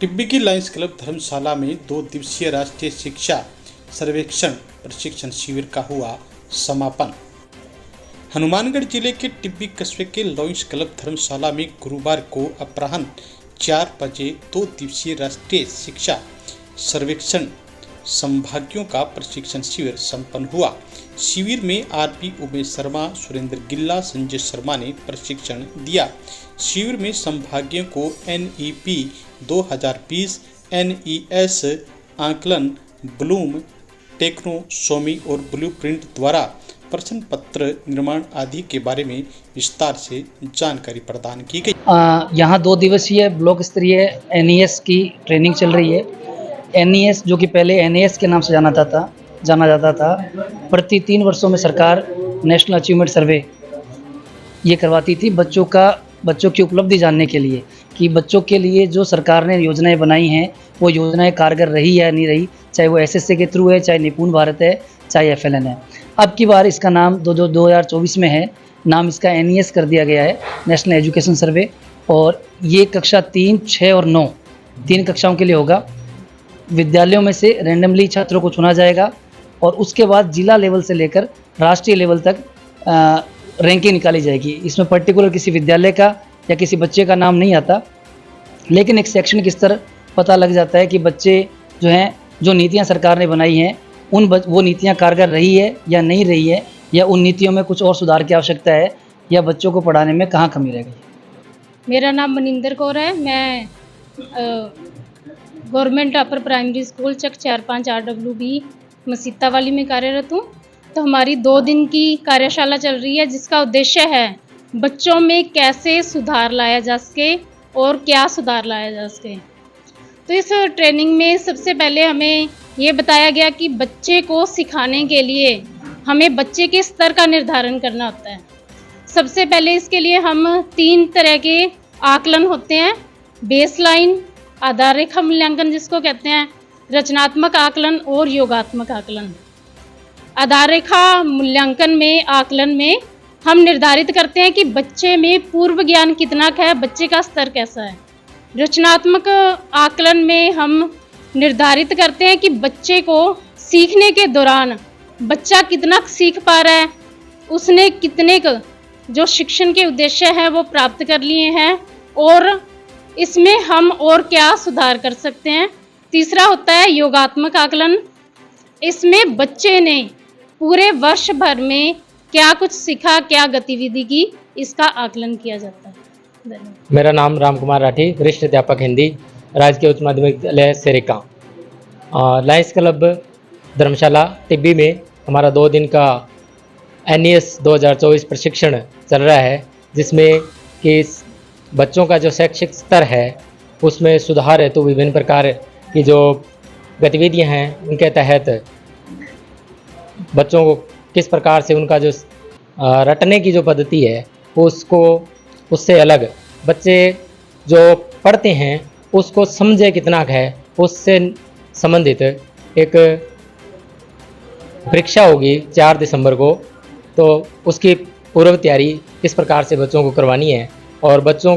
टिब्बी की Lions club धर्मशाला में 2 दिवसीय राष्ट्रीय शिक्षा सर्वेक्षण प्रशिक्षण शिविर का हुआ समापन। हनुमानगढ़ जिले के टिब्बी कस्बे के लायंस क्लब धर्मशाला में गुरुवार को अपराह्न 4 बजे 2 दिवसीय राष्ट्रीय शिक्षा सर्वेक्षण संभागियों का प्रशिक्षण शिविर संपन्न हुआ। शिविर में आरपी उमेश शर्मा, सुरेंद्र गिल्ला, संजय शर्मा ने प्रशिक्षण दिया। शिविर में संभागियों को NEP 2020, NES आकलन, ब्लूम, टेक्नोसोमी और ब्लूप्रिंट द्वारा प्रश्न पत्र निर्माण आदि के बारे में विस्तार से जानकारी प्रदान की गई। यहाँ 2 दिवसीय ब्लॉक स्तरीय NES की ट्रेनिंग चल रही है। NES जो कि पहले NAS के नाम से जाना जाता था, प्रति 3 वर्षों में सरकार नेशनल अचीवमेंट सर्वे ये करवाती थी बच्चों की उपलब्धि जानने के लिए कि बच्चों के लिए जो सरकार ने योजनाएं बनाई हैं वो योजनाएं कारगर रही या नहीं रही, चाहे वो SSA के थ्रू है, चाहे निपुण भारत है, चाहे FLN है। अब की बार इसका नाम 2024 में है, नाम इसका NES कर दिया गया है, नेशनल एजुकेशन सर्वे। और ये कक्षा 3, 6 और 9 3 कक्षाओं के लिए होगा। विद्यालयों में से रैंडमली छात्रों को चुना जाएगा और उसके बाद जिला लेवल से लेकर राष्ट्रीय लेवल तक रैंकिंग निकाली जाएगी। इसमें पर्टिकुलर किसी विद्यालय का या किसी बच्चे का नाम नहीं आता, लेकिन एक शैक्षणिक स्तर पता लग जाता है कि बच्चे जो हैं, जो नीतियां सरकार ने बनाई हैं वो नीतियां कारगर रही है या नहीं रही है, या उन नीतियों में कुछ और सुधार की आवश्यकता है, या बच्चों को पढ़ाने में कहाँ कमी रह गई। मेरा नाम मनिंदर कौर है। मैं गवर्नमेंट अपर प्राइमरी स्कूल चक 4-5 RWB मसीता वाली में कार्यरत हूँ। तो हमारी 2 दिन की कार्यशाला चल रही है, जिसका उद्देश्य है बच्चों में कैसे सुधार लाया जा सके और क्या सुधार लाया जा सके। तो इस ट्रेनिंग में सबसे पहले हमें ये बताया गया कि बच्चे को सिखाने के लिए हमें बच्चे के स्तर का निर्धारण करना होता है। सबसे पहले इसके लिए हम 3 तरह के आकलन होते हैं, बेसलाइन, आधार रेखा मूल्यांकन जिसको कहते हैं, रचनात्मक आकलन और योगात्मक आकलन। आधार रेखा मूल्यांकन में आकलन में हम निर्धारित करते हैं कि बच्चे में पूर्व ज्ञान कितना है, बच्चे का स्तर कैसा है। रचनात्मक आकलन में हम निर्धारित करते हैं कि बच्चे को सीखने के दौरान बच्चा कितना सीख पा रहा है, उसने कितने जो शिक्षण के उद्देश्य हैं वो प्राप्त कर लिए हैं और इसमें हम और क्या सुधार कर सकते हैं। तीसरा होता है योगात्मक आकलन। इसमें बच्चे ने पूरे वर्ष भर में क्या कुछ सीखा, क्या गतिविधि की, इसका आकलन किया जाता है। धन्यवाद। मेरा नाम राम कुमार राठी, वरिष्ठ अध्यापक हिंदी, राजकीय उच्च माध्यमिक विद्यालय सेरिका। लायंस क्लब धर्मशाला टिब्बी में हमारा 2 दिन का NES 2024 प्रशिक्षण चल रहा है, जिसमें कि बच्चों का जो शैक्षिक स्तर है उसमें सुधार है। तो विभिन्न प्रकार की जो गतिविधियां हैं उनके तहत बच्चों को किस प्रकार से उनका जो रटने की जो पद्धति है उससे अलग बच्चे जो पढ़ते हैं उसको समझे कितना है, उससे संबंधित एक परीक्षा होगी 4 दिसंबर को। तो उसकी पूर्व तैयारी किस प्रकार से बच्चों को करवानी है और बच्चों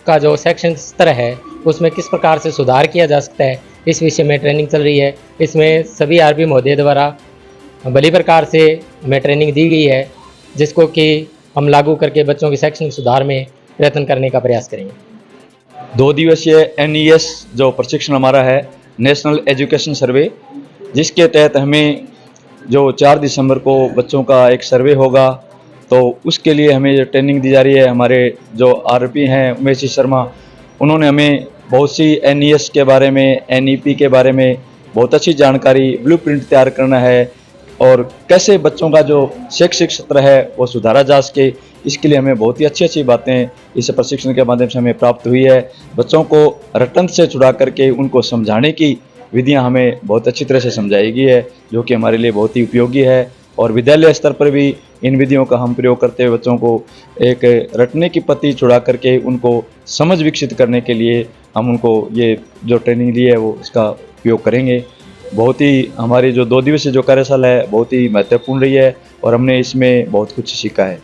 का जो शैक्षणिक स्तर है उसमें किस प्रकार से सुधार किया जा सकता है, इस विषय में ट्रेनिंग चल रही है। इसमें सभी RP महोदय द्वारा भली प्रकार से हमें ट्रेनिंग दी गई है, जिसको कि हम लागू करके बच्चों के शैक्षणिक सुधार में प्रयत्न करने का प्रयास करेंगे। 2 दिवसीय NES जो प्रशिक्षण हमारा है, नेशनल एजुकेशन सर्वे, जिसके तहत हमें जो 4 दिसंबर को बच्चों का एक सर्वे होगा, तो उसके लिए हमें जो ट्रेनिंग दी जा रही है। हमारे जो RP हैं उमेश शर्मा, उन्होंने हमें बहुत सी NES के बारे में, NEP के बारे में बहुत अच्छी जानकारी, ब्लूप्रिंट तैयार करना है और कैसे बच्चों का जो शैक्षिक स्तर है वो सुधारा जा सके, इसके लिए हमें बहुत ही अच्छी बातें इस प्रशिक्षण के माध्यम से हमें प्राप्त हुई है। बच्चों को रटन से छुड़ा करके उनको समझाने की विधियां हमें बहुत अच्छी तरह से समझाई गई है, जो कि हमारे लिए बहुत ही उपयोगी है। और विद्यालय स्तर पर भी इन विधियों का हम प्रयोग करते हुए बच्चों को एक रटने की पद्धति छुड़ा करके उनको समझ विकसित करने के लिए हम उनको ये जो ट्रेनिंग दी है वो इसका उपयोग करेंगे। बहुत ही हमारी जो 2 दिवसीय जो कार्यशाला है बहुत ही महत्वपूर्ण रही है और हमने इसमें बहुत कुछ सीखा है।